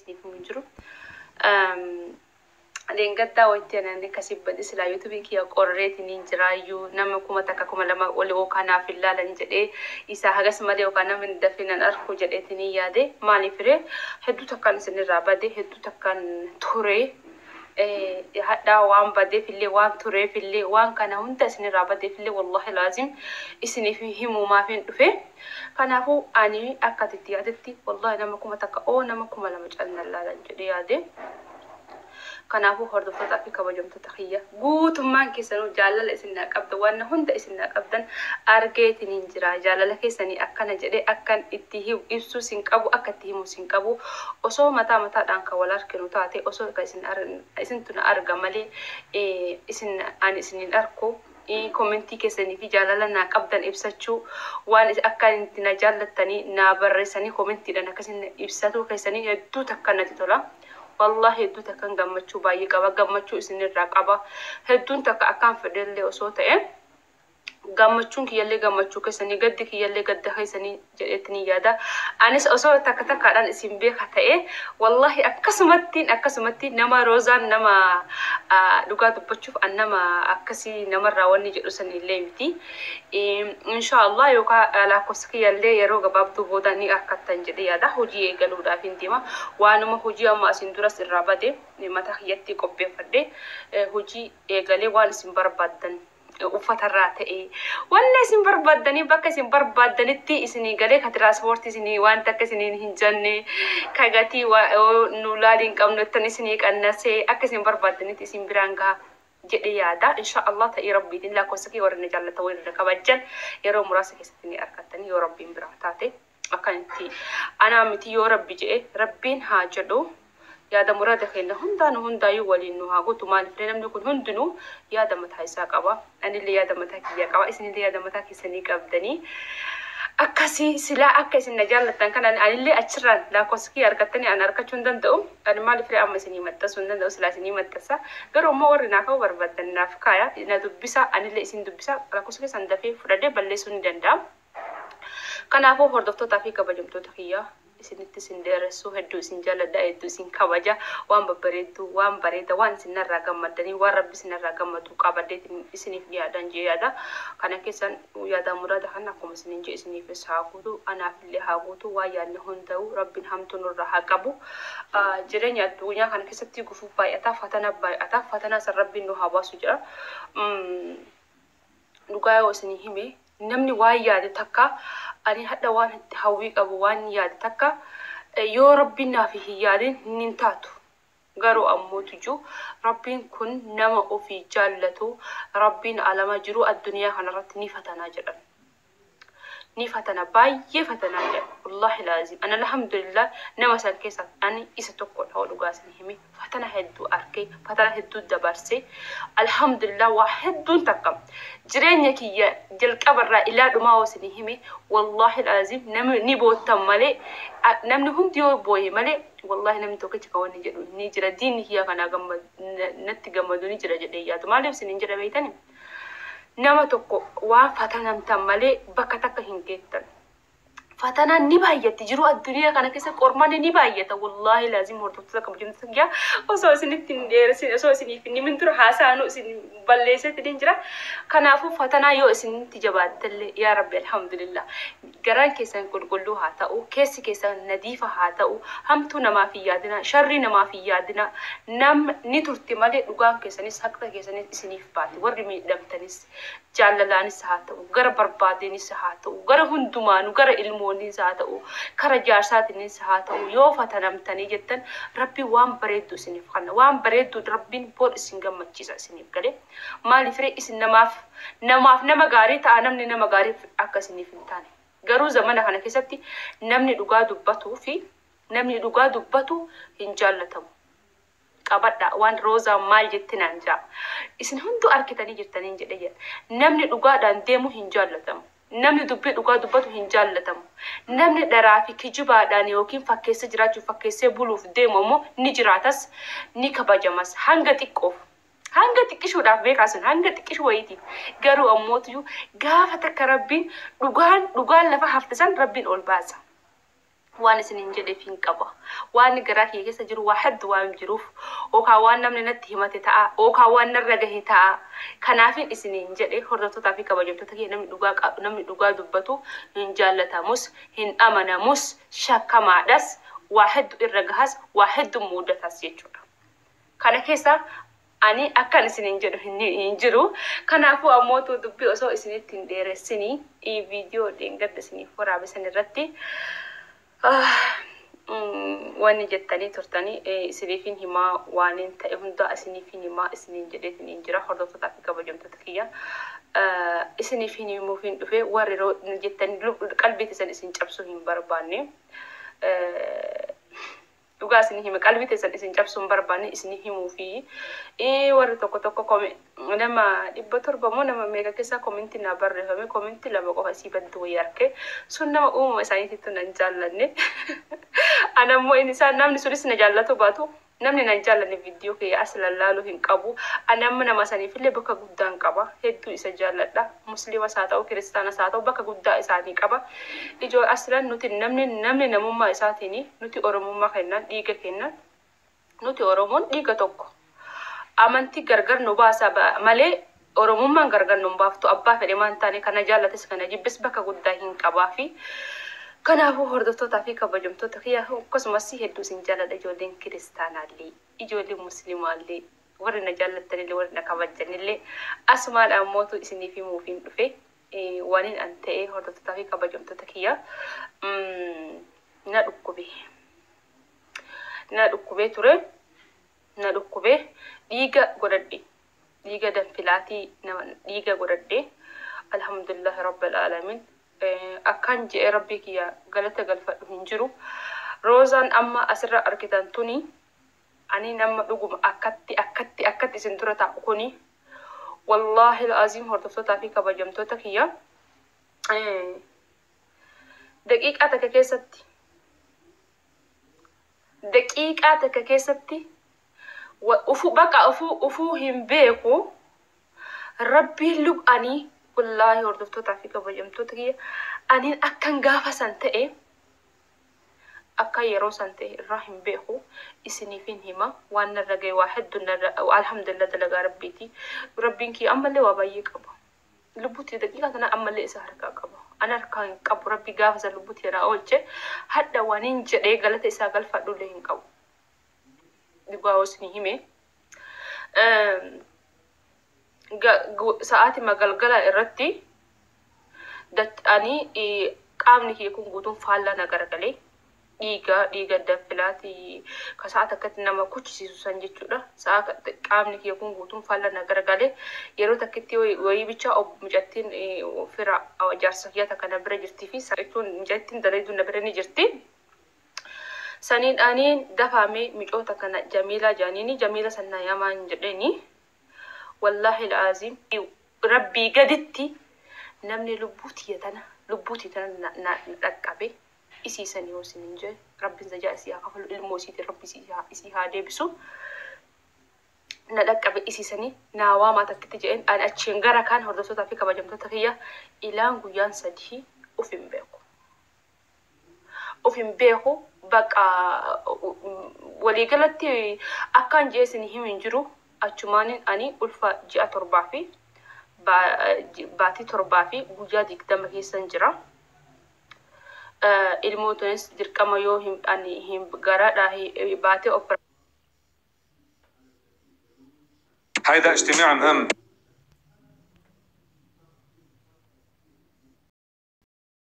isiniif hin jiru. Leengaddaa wayittiin ani kasib badii sila YouTube kiya qorreetiin jiraayyuu nama kuma takka kuma lama oli kanaaf ilaalan jedhee isa hagas malee yookaan namni dafinan arku jedheetiin yaade maaliif ree hedduu takkaan isinirraa badee hedduu takkaan ture hadda waan badee fillee waan ture fillee waan kana hunda isinirraa badee fillee wallahi laazim isiniif himuumaaf hin dhufe kanaafuu ani akka titti yaadetti wallahi nama kuma takka nama kuma lama callan laalan jedhee yaade. Kanaafuu hordoftoota fi kabajamtoota kiyya guutummaan keessanuu jaalala isinii qabda waan hunda isinii qabdan argeetiin jira jaalala keessanii akkana jedhee akkan itti ibsuu sin qabu akka itti himuu sin qabu osoo mataadhaan kan wal arkinu taate osoo isin tuna arga malee isiniin arku commenti keessanii fi jaalala naa qabdan ibsachuu waan akka itti na jaallattanii naa barreessanii commentiidhaan akkasin ibsatu keessanii hedduu takka natti tola. والله هدو تكن جمّتشو باي قبا جمّتشو إسني الرقابة هدون تك أكان فدل لي أصوته جمّتشون كي يلي جمّتشو كسني قد كي يلي قد هاي سني جتني يادا أنيس أصوت تك على اسم بيك حتى والله أكسمتين نما روزان نما لقات بتشوف أنما أكسي نما رواني جلسني اللي متي إن شاء الله يوكا على كسكي يلي يروق بابدو بوداني أكتن جدي يادا هجي قالوا دافين تيما وأنا ما هجي أما أسندرس الرابدة ما تخيلتي كوبي فدي هجي قالي وان سنبر بدن وفترات وانا سنبر بدني بكا سنبر بدنتي اسني قالي كترانسبورت اسني وان تك اسني هنجني كاغاتي ونولالين قمنا تنسني كأنسي أك سنبر بدنتي سنبرانغا جدي يادا إن شاء الله تأي ربي دين لا كوسكي ورنا جل تويل ركبجن يرو مراسك استني أركتني يا ربي براتاتي أكنتي أنا متي يا ربي جئ ربين هاجدو يا دا مراد خينا هندا يولي إنه هاقو تمان فرينا منكون هندنو يا دا متحيساك أبا أنا اللي يا دا متحكي أبا إسني اللي يا دا متحكي سنيك أبدني أكاسي سلا أكاسي نجال لتنكن أنا اللي أشرن لا كوسكي أركتني أنا أركتشون دندو أنا مالي فري أما سني متسون دندو سلا سني متسا غير ما ورنا كوا بربدن نافكايا ندبسا أنا اللي إسن دبسا لا كوسكي سندفي فرده بلسون دندام كنافو هردفتو تافي كبجمتو تخيا isinitti sin deeressu hedduu isin jaalladha hedduu isin kabaja waan babbareedu waan bareeda waan isinirraa gammadanii waan rabbi isinirraa gammadu qabaddeetiin isiniif yaadan jee yaada kana keessan yaada muraada kan akkuma isinin jee isiniif haa guutu anaaf illee haa guutu waan yaadne hunda'u rabbiin hamtuu nurraa haa qabu jireenya addunyaa kana keessatti gufuu baay'ataa fatana san rabbiin nu haa baasu jedha dhugaa yoo isinii hime namni waan yaade takka ani hadda waan itti hawwii qabu waan yaade takka yoo rabbiin naaf hin yaadin hin taatu garuu ammoo tuju rabbiin kun nama ofii jaallatu rabbiin alama jiru addunyaa kanarratti ni fatanaa jedhan ni fatana baay'ee fatanaa jedhan wallahi laazim ana alhamdulillah nama san keessa ani isa tokko dha dhugaasni himi fatana hedduu arkee fatana hedduu dabarse alhamdulillah waa hedduun takka jireenya kiyya jalqabarraa ilaa dhumaa osini himi wallahi laazim namni bootan malee namni hundi yoo booye malee wallahi namni tokkicha kan wanni jedhu ni jira diinni kiyya kana natti gammadu ni jira jedhee yaadu maaliif sinin jira beeytani nama tokko waan fatanamtan malee bakka takka hin geettan fatana ni baay'atti jiru addunyaa kana keessa qormaan ni baay'ata wallahi laazim hordoftoota kabajamtoota kiyya osoo isinitti hin dheeressin osoo isiniif inni min tura haasaanu isin balleessetti din jira kanaafuu fatana yoo isinitti jabaattalle yaa rabbi alhamdulillah garaan keessan qulqulluu haa ta'u keessi keessan nadiifa haa ta'u hamtuu namaaf hin yaadina sharri namaaf hin yaadina namni turti malee dhugaan keessanis haqxa keessanis isiniif baati warri miidhamtanis jaalalaanis haa ta'u gara barbaadeenis haa ta'u gara hundumaanu gara ilmoonis haa ta'u kara jaarsaatiinis haa ta'u yoo fatanamtanii jettan rabbi waan bareeddu isiniif kanna waan bareeddu rabbiin bood isin gammachiisa isiniif galee maaliif ree isin namaaf nama gaarii ta'a namni nama gaarii akka isiniif hin taane garuu zamana kana keessatti namni dhugaa dubbatuu fi namni dhugaa dubbatu hin jaallatamu qabadha waan rooza maal jettinaan jaa isin hundu arkitanii jirtanii jedhe namni dhugaadhaan deemu hin jaallatamu namni dubbii dhugaa dubbatu hin jaallatamu namni dharaa fi kijibaadhaan yookiin fakkeessa jiraachuu fakkeessee buluuf deemu immoo ni jiraatas ni kabajamas hanga xiqqishuudhaaf beekaasun hanga xiqqishu wayiitiif garuu ammootu gaafa takka rabbiin dhugaan lafa haftisan rabbiin ol baasa وان سنين جدي فين قبا وان قراك يجلس جرو واحد وان جروف وكوان نمن نتهمة تاء وكوان نرجعه تاء كنافين سنين جدي هردتو تافي قبا جبتو تكي نم دوغا دبتو هن جالتا مس هن أمنا مس شك ما دس واحد الرجهاز واحد مودة تسيجور كان كيسا أني أكان سنين جرو هني جرو كنافو أموتو دبي أسو سنين تندير سني إي فيديو دينجر سني فورا بسني رتي واني جتني ترتني سنيفين هما وانين تأهون دا سنيفين هما سنين جديد نينجرا خردو تتافي كبجم تتكيا سنيفين يموفين في وريرو جتني قلبي تسن سن جبسو هم برباني دوغا سني هم قلبي تسن سن جبسو برباني سني هم في وري توكو كومي نما دبتور بمو نما ميغا كيسا كومنتي نابر همي كومنتي لما كو حسيبن دويارك سنما مسانيتي تنجالني أنا مو إنسان نامني سوريس نجالته باتو نامني نجالني فيديو كي أصلا لالو هنكابو أنا من مساني في اللي بكا قدان كابا هدو إسجالة مسلمة ساتو كريستانا ساتو بكا قدا إساني كابا إجو أصلا نوتي نامني نموما إساتيني نوتي أورموما كنا ديكا كنا نوتي أورمون ديكا توكو أمانتي غرغر نوباسا مالي أورموما غرغر نوبافتو أبا فريمان تاني كنا جالة سكنا جيبس بكا قدا هنكابا في كنافو هردتو تافي كبجمتو تخيا كسمسي هدو سنجالة جولين كريستانا اللي إجولي مسلمة اللي ورنا جالة اللي ورنا كبجن اللي أسمع الأموتو إسني في موفين في وانين أنت هردتو تافي كبجمتو تخيا نادوكو به ترى نادوكو به ديجا غردي ديجا دنفلاتي ديجا غردي الحمد لله رب العالمين أكان جاء ربك يا قالت قلفة هنجرو روزان أما أسرع أركتان توني أني نما لقوم أكتي سنتورة تأكوني والله العظيم هرتفتو تافيك بجمتو تكيا دقيقة تككيستي وأفو بقى أفو هم بيكو ربي لب أني والله هردفتو تافيك بجمتو تكيا أني أكن غافة سنتئي أكا يرو سنتئي الرحم بيخو إسني فين هما وانا الرقي واحد والحمد لله دلقا ربيتي ربينكي أما اللي وابايك أبا لبوتي دقيقة أنا أما اللي إسهرك أبا أنا ركان قبو ربي غافة لبوتي رأولجي حتى وانين جدي غلط إساقل فادو لهن قبو دقاو سني همي ساعتي ما قلقلا إرتي دت أني قامني كي يكون قدوم فعلا نقرقلي ديجا دفلاتي كساعة كتنا ما كوتش سوسان جتشودا ساعة قامني كي يكون قدوم فعلا نقرقلي يرو تكتي ويبيتشا أو مجتين فرع أو جارسكيا تكنا برجرتي في ساعتون مجتين دريدو نبرني جرتي سنين أنين دفعمي مجو تكنا جميلة جانيني جميلة سنة يامان جدني والله العظيم ربي قدتي نمني لبوتي تنا نركبه إسي سنيو سنينجي ربي زجاء إسيها قفل الموسيتي ربي إسيها ديبسو نركبه إسي سني ناوا ما تكتجين أنا أتشنغرا كان هردسو تافي كبجمتو تخيا إلان قيان سديه أفهم بيكو بقى ولي قلتي أكان جيسني هم ينجرو أجمانين أني ألفا جاء تربافي باتي تربافي وجادي كدام هي سنجرا الموتونس دركما يوهم أني هم بقرا راهي باتي أوبرا. هيدا اجتماع مهم.